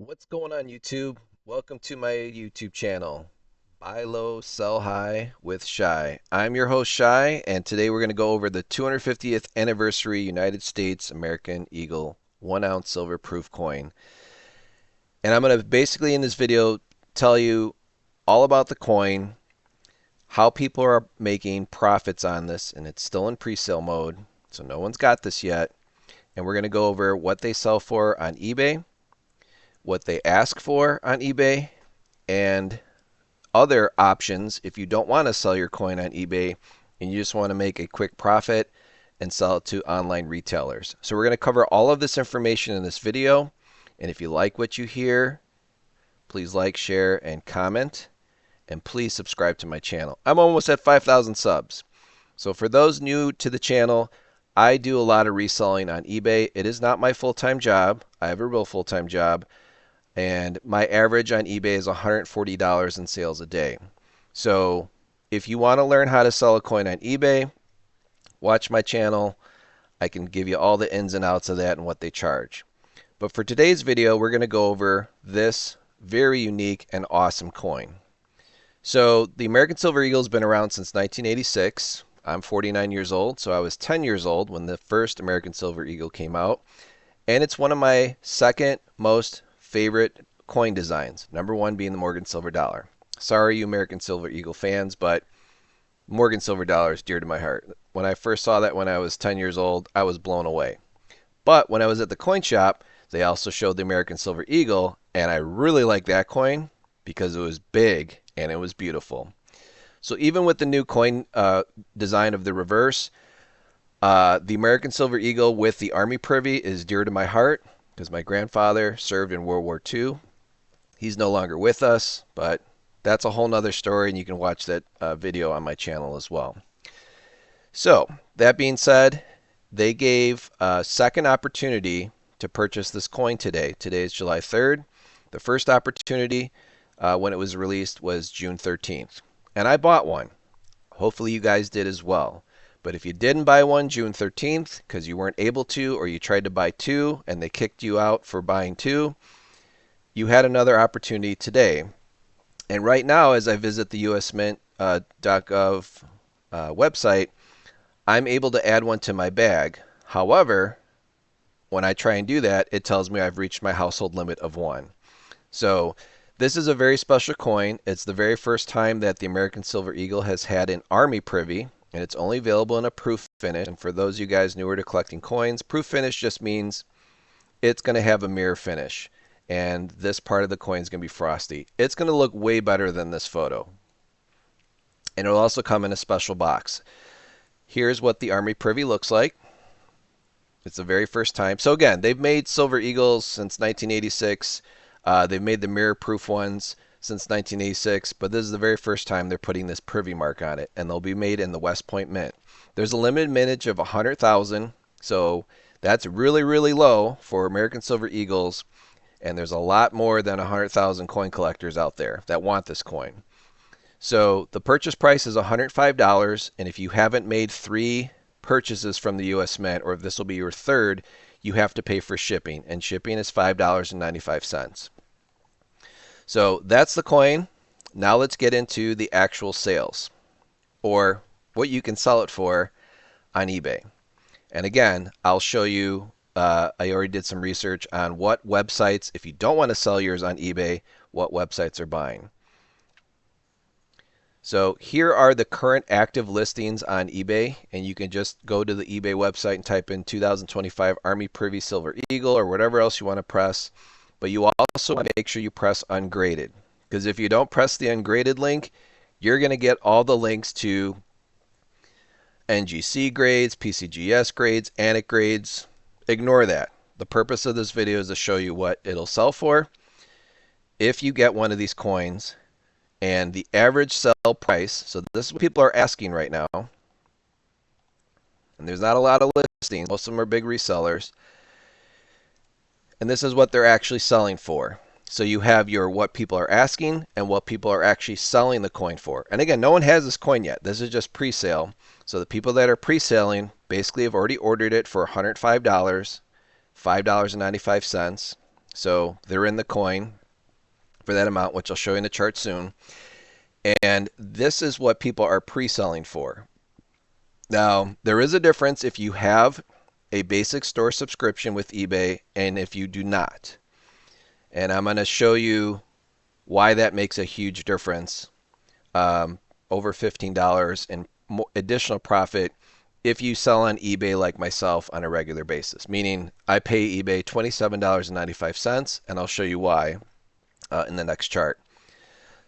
What's going on, YouTube? Welcome to my YouTube channel, Buy Low, Sell High with Shy. I'm your host, Shy, and today we're going to go over the 250th anniversary United States American Eagle 1 ounce silver proof coin. And I'm going to basically in this video tell you all about the coin, how people are making profits on this, and it's still in pre-sale mode, so no one's got this yet. And we're going to go over what they sell for on eBay, what they ask for on eBay, and other options if you don't want to sell your coin on eBay and you just want to make a quick profit and sell it to online retailers. So we're going to cover all of this information in this video. And if you like what you hear, please like, share, and comment. And please subscribe to my channel. I'm almost at 5,000 subs. So for those new to the channel, I do a lot of reselling on eBay. It is not my full-time job. I have a real full-time job. And my average on eBay is $140 in sales a day. So if you want to learn how to sell a coin on eBay, watch my channel. I can give you all the ins and outs of that and what they charge. But for today's video, we're going to go over this very unique and awesome coin. So the American Silver Eagle has been around since 1986. I'm 49 years old, so I was 10 years old when the first American Silver Eagle came out. And it's one of my second most favorite coin designs, number one being the Morgan Silver Dollar. Sorry, you American Silver Eagle fans, but Morgan Silver Dollar is dear to my heart. When I first saw that when I was 10 years old, I was blown away. But when I was at the coin shop, they also showed the American Silver Eagle, and I really liked that coin because it was big and it was beautiful. So even with the new coin design of the reverse, the American Silver Eagle with the Army Privy is dear to my heart because my grandfather served in World War II. He's no longer with us, but that's a whole nother story, and you can watch that video on my channel as well. So, that being said, they gave a second opportunity to purchase this coin today. Today is July 3rd. The first opportunity when it was released was June 13th. And I bought one. Hopefully you guys did as well. But if you didn't buy one June 13th because you weren't able to, or you tried to buy two and they kicked you out for buying two, you had another opportunity today. And right now, as I visit the usmint.gov website, I'm able to add one to my bag. However, when I try and do that, it tells me I've reached my household limit of one. So this is a very special coin. It's the very first time that the American Silver Eagle has had an Army Privy, and it's only available in a proof finish. And for those of you guys newer to collecting coins, proof finish just means it's going to have a mirror finish. And this part of the coin is going to be frosty. It's going to look way better than this photo. And it'll also come in a special box. Here's what the Army Privy looks like. It's the very first time. So again, they've made Silver Eagles since 1986. They've made the mirror proof ones since 1986, but this is the very first time they're putting this Privy mark on it, and they'll be made in the West Point Mint. There's a limited mintage of 100,000, so that's really, really low for American Silver Eagles, and there's a lot more than 100,000 coin collectors out there that want this coin. So the purchase price is $105, and if you haven't made 3 purchases from the US Mint, or if this will be your third, you have to pay for shipping, and shipping is $5.95. So that's the coin. Now let's get into the actual sales, or what you can sell it for on eBay. And again, I'll show you, I already did some research on what websites, if you don't want to sell yours on eBay, what websites are buying. So here are the current active listings on eBay, and you can just go to the eBay website and type in 2025 Army Privy Silver Eagle or whatever else you want to press. But you also want to make sure you press ungraded, because if you don't press the ungraded link, you're going to get all the links to NGC grades, PCGS grades, ANIC grades. Ignore that. The purpose of this video is to show you what it'll sell for if you get one of these coins. And the average sell price, so this is what people are asking right now, and there's not a lot of listings, most of them are big resellers, and this is what they're actually selling for. So you have your what people are asking and what people are actually selling the coin for. And again, no one has this coin yet. This is just pre-sale. So the people that are pre-selling basically have already ordered it for $105, $5.95. So they're in the coin for that amount, which I'll show you in the chart soon. And this is what people are pre-selling for. Now, there is a difference if you have a basic store subscription with eBay and if you do not. And I'm going to show you why that makes a huge difference, over $15 in additional profit if you sell on eBay like myself on a regular basis. Meaning I pay eBay $27.95, and I'll show you why in the next chart.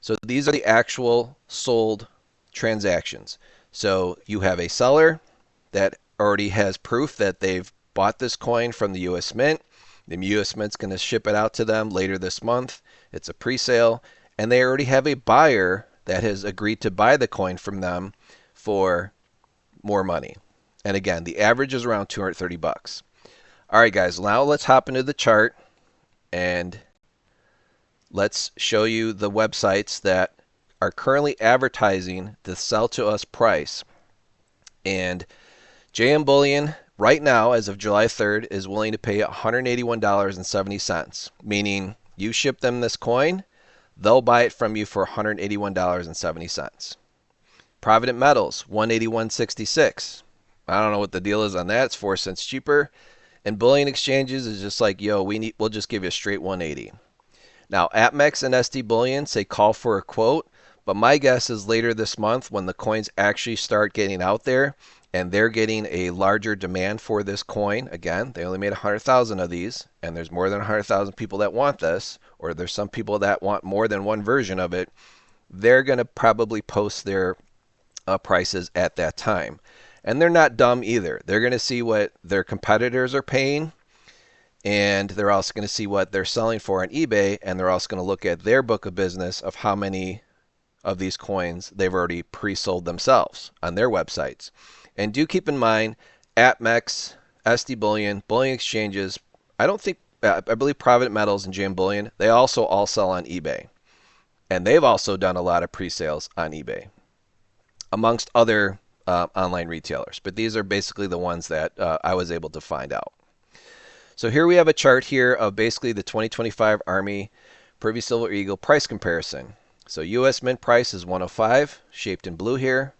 So these are the actual sold transactions. So you have a seller that already has proof that they've bought this coin from the US Mint. The US Mint's going to ship it out to them later this month. It's a pre-sale, and they already have a buyer that has agreed to buy the coin from them for more money. And again, the average is around 230 bucks. All right, guys, now let's hop into the chart and let's show you the websites that are currently advertising the sell to us price. And JM Bullion right now, as of July 3rd, is willing to pay $181.70, meaning you ship them this coin, they'll buy it from you for $181.70. Provident Metals, $181.66. I don't know what the deal is on that. It's 4 cents cheaper. And bullion exchanges is just like, yo, we'll just give you a straight 180. Now, APMEX and SD Bullion say call for a quote, but my guess is later this month when the coins actually start getting out there and they're getting a larger demand for this coin. Again, they only made 100,000 of these, and there's more than 100,000 people that want this, or there's some people that want more than one version of it. They're going to probably post their prices at that time. And they're not dumb either. They're going to see what their competitors are paying, and they're also going to see what they're selling for on eBay, and they're also going to look at their book of business of how many of these coins they've already pre-sold themselves on their websites. And do keep in mind, APMEX, SD Bullion, bullion exchanges, I believe Provident Metals and JM Bullion, they also all sell on eBay. And they've also done a lot of pre-sales on eBay, amongst other online retailers. But these are basically the ones that I was able to find out. So here we have a chart here of basically the 2025 Army Privy Silver Eagle price comparison. So US Mint price is 105, shaped in blue here.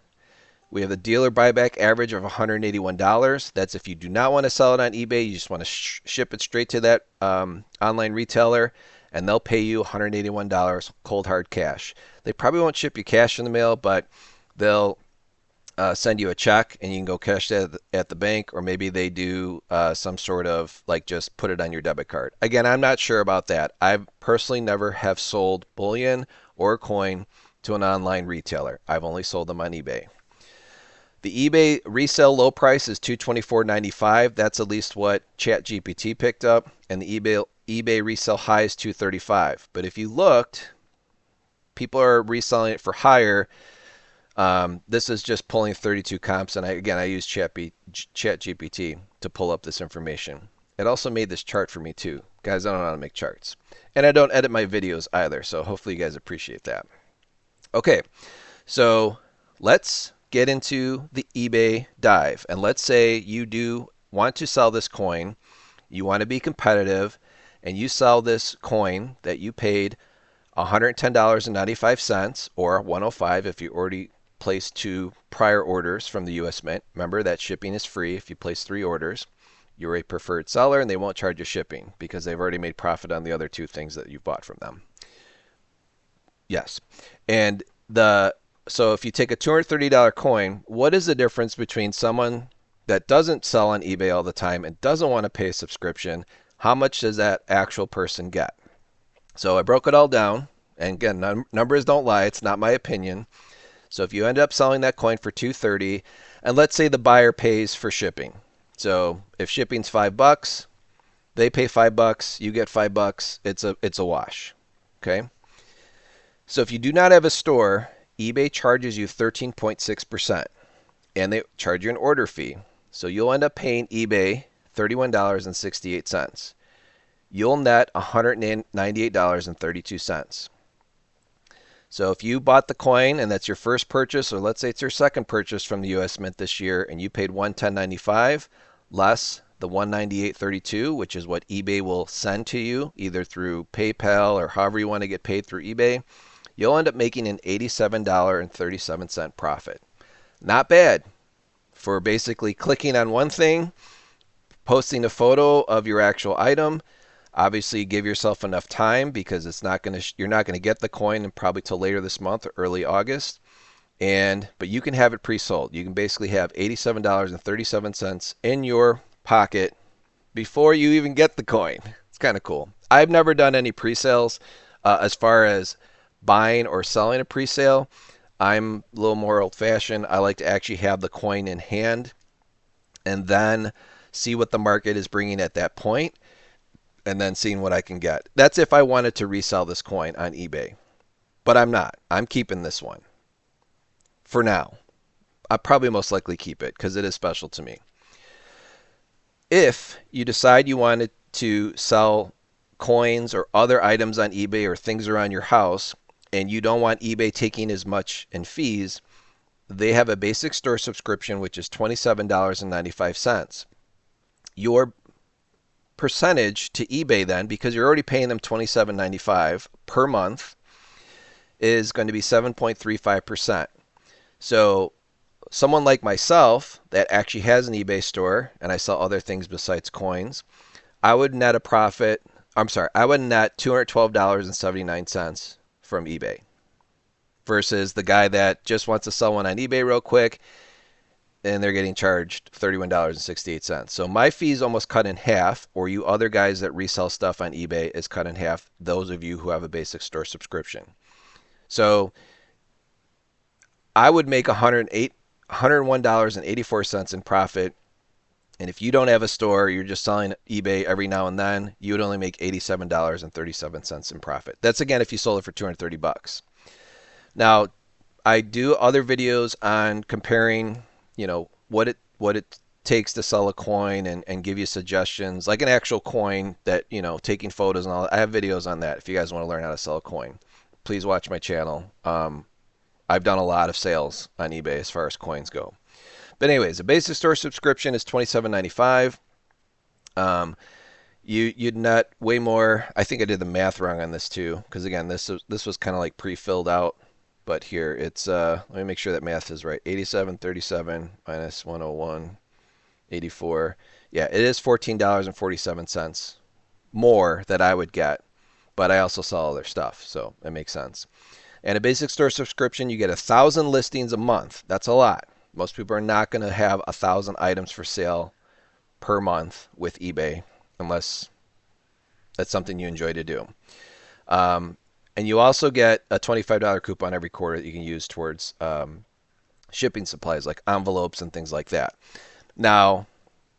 We have the dealer buyback average of $181. That's if you do not want to sell it on eBay, you just want to ship it straight to that online retailer, and they'll pay you $181 cold hard cash. They probably won't ship you cash in the mail, but they'll send you a check and you can go cash that at the bank, or maybe they do some sort of like just put it on your debit card. Again, I'm not sure about that. I personally never have sold bullion or coin to an online retailer. I've only sold them on eBay. The eBay resale low price is $224.95. That's at least what ChatGPT picked up, and the eBay resale high is $235. But if you looked, people are reselling it for higher. This is just pulling 32 comps, and I use ChatGPT to pull up this information. It also made this chart for me too. Guys, I don't know how to make charts. And I don't edit my videos either, so hopefully you guys appreciate that. Okay, so let's get into the eBay dive. And let's say you do want to sell this coin, you want to be competitive, and you sell this coin that you paid $110.95 or $105 if you already placed 2 prior orders from the US Mint. Remember that shipping is free if you place 3 orders. You're a preferred seller and they won't charge you shipping because they've already made profit on the other 2 things that you bought from them. Yes. And so if you take a $230 coin, what is the difference between someone that doesn't sell on eBay all the time and doesn't want to pay a subscription? How much does that actual person get? So I broke it all down. And again, numbers don't lie. It's not my opinion. So if you end up selling that coin for $230, and let's say the buyer pays for shipping. So if shipping's $5, they pay $5, you get $5. It's a wash. Okay. So if you do not have a store, eBay charges you 13.6%, and they charge you an order fee. So you'll end up paying eBay $31.68. You'll net $198.32. So if you bought the coin and that's your first purchase, or let's say it's your second purchase from the US Mint this year, and you paid $110.95 less the 198.32, which is what eBay will send to you either through PayPal or however you want to get paid through eBay, you'll end up making an $87.37 profit. Not bad for basically clicking on one thing, posting a photo of your actual item. Obviously, give yourself enough time because you're not going to get the coin probably till later this month or early August. But you can have it pre-sold. You can basically have $87.37 in your pocket before you even get the coin. It's kind of cool. I've never done any pre-sales as far as buying or selling a pre-sale. I'm a little more old-fashioned. I like to actually have the coin in hand and then see what the market is bringing at that point and then seeing what I can get. That's if I wanted to resell this coin on eBay. But I'm not. I'm keeping this one for now. I'll probably most likely keep it because it is special to me. If you decide you wanted to sell coins or other items on eBay or things around your house and you don't want eBay taking as much in fees, they have a basic store subscription which is $27.95. Your percentage to eBay then, because you're already paying them $27.95 per month, is going to be 7.35%. So someone like myself that actually has an eBay store and I sell other things besides coins, I would net $212.79 from eBay versus the guy that just wants to sell one on eBay real quick and they're getting charged $31.68. So my fee is almost cut in half, or you other guys that resell stuff on eBay is cut in half, those of you who have a basic store subscription. So I would make $101.84 in profit. And if you don't have a store, you're just selling eBay every now and then, you would only make $87.37 in profit. That's again if you sold it for $230. Now, I do other videos on comparing, what it takes to sell a coin and give you suggestions, like an actual coin that, taking photos and all that. I have videos on that if you guys want to learn how to sell a coin. Please watch my channel. I've done a lot of sales on eBay as far as coins go. But anyways, the basic store subscription is $27.95. You'd net way more. I think I did the math wrong on this too, because again, this was kind of like pre-filled out. But here it's let me make sure that math is right. 87.37 minus 101.84. Yeah, it is $14.47 more that I would get, but I also sell other stuff, so it makes sense. And a basic store subscription, you get 1,000 listings a month. That's a lot. Most people are not going to have 1,000 items for sale per month with eBay unless that's something you enjoy to do. And you also get a $25 coupon every quarter that you can use towards shipping supplies like envelopes and things like that. Now,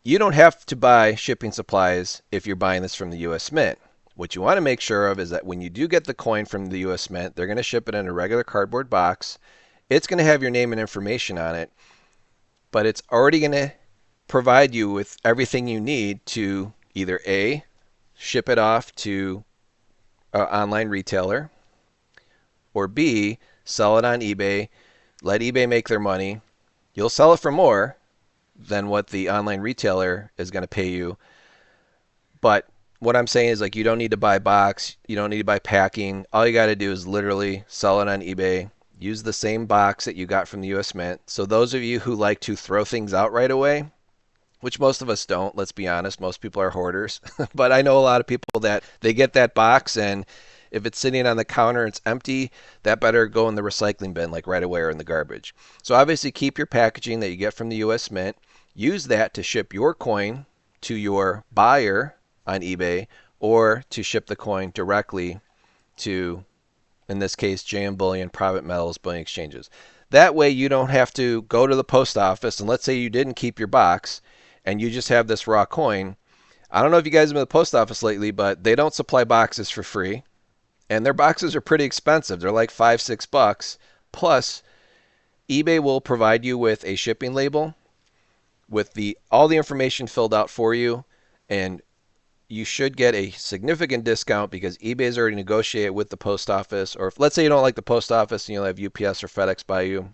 you don't have to buy shipping supplies if you're buying this from the U.S. Mint. What you want to make sure of is that when you do get the coin from the U.S. Mint, they're going to ship it in a regular cardboard box. It's going to have your name and information on it, but it's already going to provide you with everything you need to either A, ship it off to an online retailer, or B, sell it on eBay, let eBay make their money. You'll sell it for more than what the online retailer is going to pay you. But what I'm saying is, like, you don't need to buy box, you don't need to buy packing. All you got to do is literally sell it on eBay. Use the same box that you got from the US Mint. So those of you who like to throw things out right away, which most of us don't, let's be honest, most people are hoarders. But I know a lot of people that they get that box, and if it's sitting on the counter and it's empty, that better go in the recycling bin like right away or in the garbage. So obviously keep your packaging that you get from the US Mint. Use that to ship your coin to your buyer on eBay, or to ship the coin directly to, in this case, JM Bullion, Private Metals, Bullion Exchanges. That way you don't have to go to the post office, and let's say you didn't keep your box and you just have this raw coin. I don't know if you guys have been to the post office lately, but they don't supply boxes for free, and their boxes are pretty expensive. They're like $5-6. Plus, eBay will provide you with a shipping label with all the information filled out for you, and you should get a significant discount because eBay's already negotiated with the post office. Or if, let's say you don't like the post office and you'll have UPS or FedEx by you,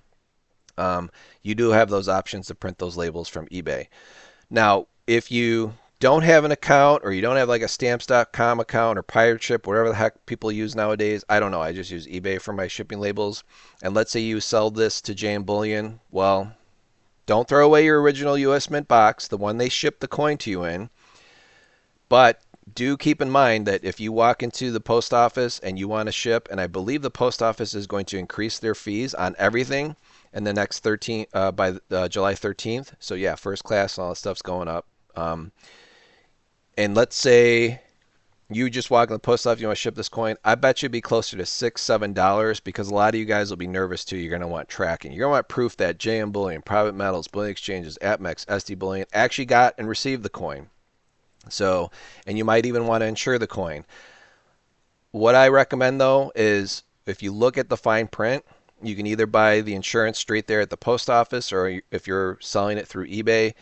you do have those options to print those labels from eBay. Now, If you don't have an account or you don't have like a stamps.com account or pirate ship, whatever the heck people use nowadays, I don't know. I just use eBay for my shipping labels. And let's say you sell this to JM Bullion. Well, don't throw away your original US Mint box, the one they shipped the coin to you in. But do keep in mind that if you walk into the post office and you want to ship, and I believe the post office is going to increase their fees on everything in the next by July 13th. So yeah, first class and all that stuff's going up. And let's say you just walk in the post office, you want to ship this coin. I bet you'd be closer to $6-7 because a lot of you guys will be nervous too. You're going to want tracking. You're going to want proof that JM Bullion, Private Metals, Bullion Exchanges, APMEX, SD Bullion actually got and received the coin. So, and you might even want to insure the coin. What I recommend though is if you look at the fine print, you can either buy the insurance straight there at the post office, or if you're selling it through eBay,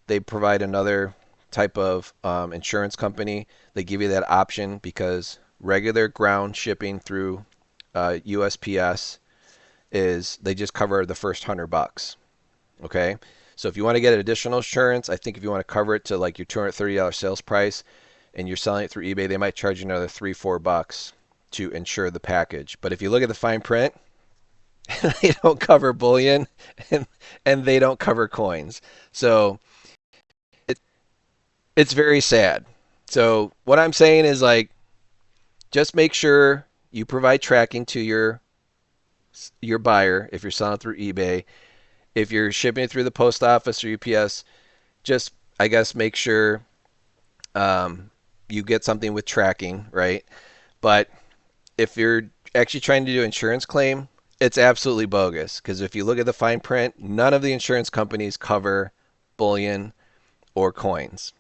they provide another type of insurance company. They give you that option because regular ground shipping through USPS is they just cover the first $100. Okay, so if you want to get additional insurance, I think if you want to cover it to like your $230 sales price and you're selling it through eBay, they might charge you another $3-4 to insure the package. But if you look at the fine print, they don't cover bullion and they don't cover coins. So it's very sad. So what I'm saying is like, just make sure you provide tracking to your buyer if you're selling through eBay. If you're shipping it through the post office or UPS, just I guess make sure you get something with tracking, right? But if you're actually trying to do an insurance claim, it's absolutely bogus because if you look at the fine print, none of the insurance companies cover bullion or coins.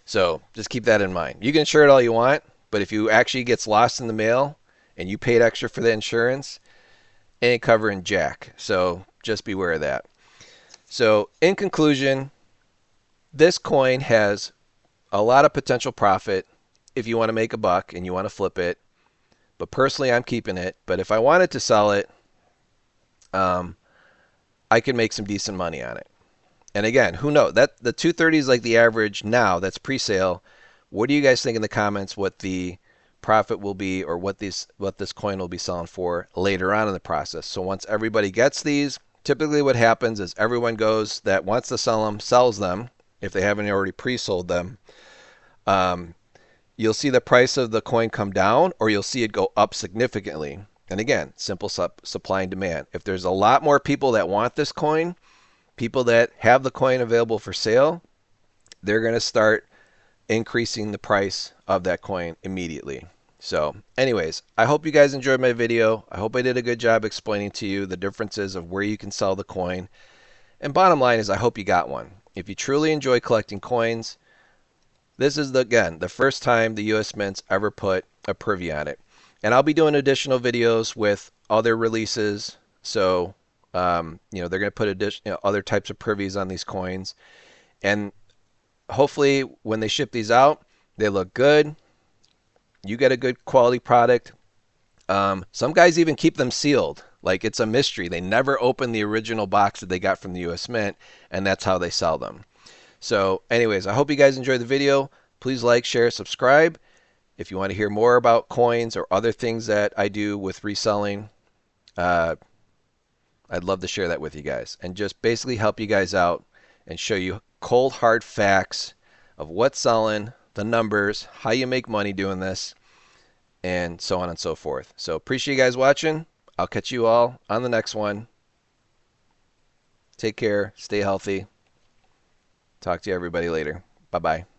So just keep that in mind. You can insure it all you want, but if you actually gets lost in the mail and you paid extra for the insurance, it ain't covering jack. So just beware of that. So in conclusion, this coin has a lot of potential profit if you want to make a buck and you want to flip it. But personally, I'm keeping it. But if I wanted to sell it, I could make some decent money on it. And again, who knows? That the 230 is like the average now. That's pre-sale. What do you guys think in the comments? What the profit will be, or what this coin will be selling for later on in the process? So once everybody gets these, typically what happens is everyone goes that wants to sell them sells them if they haven't already pre-sold them. You'll see the price of the coin come down, or you'll see it go up significantly. And again, simple supply and demand. If there's a lot more people that want this coin, people that have the coin available for sale, they're going to start increasing the price of that coin immediately. So anyways, I hope you guys enjoyed my video. I hope I did a good job explaining to you the differences of where you can sell the coin. And bottom line is I hope you got one. If you truly enjoy collecting coins, this is, again, the first time the US Mint's ever put a privy on it. And I'll be doing additional videos with other releases. So, they're going to put other types of privies on these coins. And hopefully when they ship these out, they look good. You get a good quality product. Some guys even keep them sealed. Like it's a mystery. They never open the original box that they got from the US Mint, and that's how they sell them. So anyways, I hope you guys enjoyed the video. Please like, share, subscribe. If you want to hear more about coins or other things that I do with reselling, I'd love to share that with you guys and just basically help you guys out and show you cold, hard facts of what's selling, the numbers, how you make money doing this, and so on and so forth. So appreciate you guys watching. I'll catch you all on the next one. Take care. Stay healthy. Talk to you everybody later. Bye-bye.